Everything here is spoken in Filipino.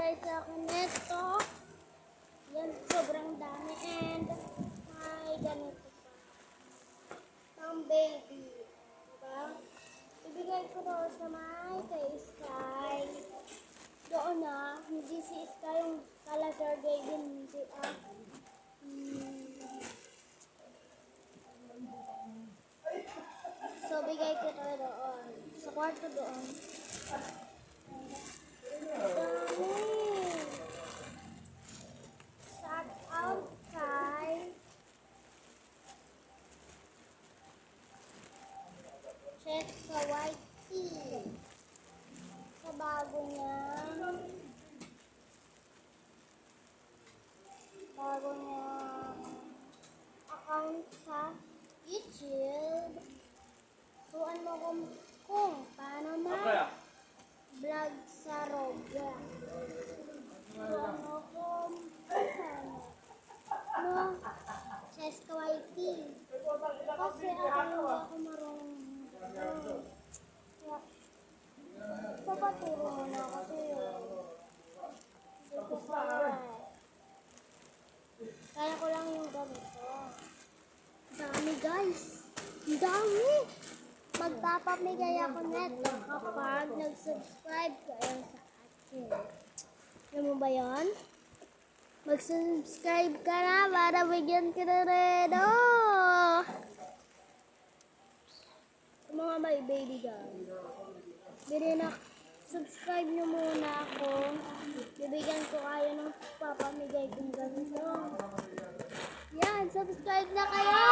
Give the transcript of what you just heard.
guys sa akin neto. Yan, sobrang dami and may ganito pa. Pang baby. Diba? Ibigay ko to sa may kay Sky. Doon na, hindi si Sky yung kala Sergey din, hindi So, bigay ko to doon. Sa kwarto doon. Dami! Shout out kay Chef Kawaiti sa bago niyang account sa YouTube. Tuan mo kung paano vlog sa Roblox. Tuan mo kung paano. No? Chef Kawaiti. Kasi hindi ako marunong. Papaturo mo na kasi hindi ko kaya. Kaya ko lang yung ganito. Dami guys. Dami. Magpapamigay ako neto kapag nag-subscribe kayo sa akin. Alam mo ba yun? Mag-subscribe ka na para bigyan ka na rin. Oh! Mga may baby guys. Subscribe nyo muna ako. Bibigyan ko kayo ng papamigay kong ganito. Yan, subscribe na kayo!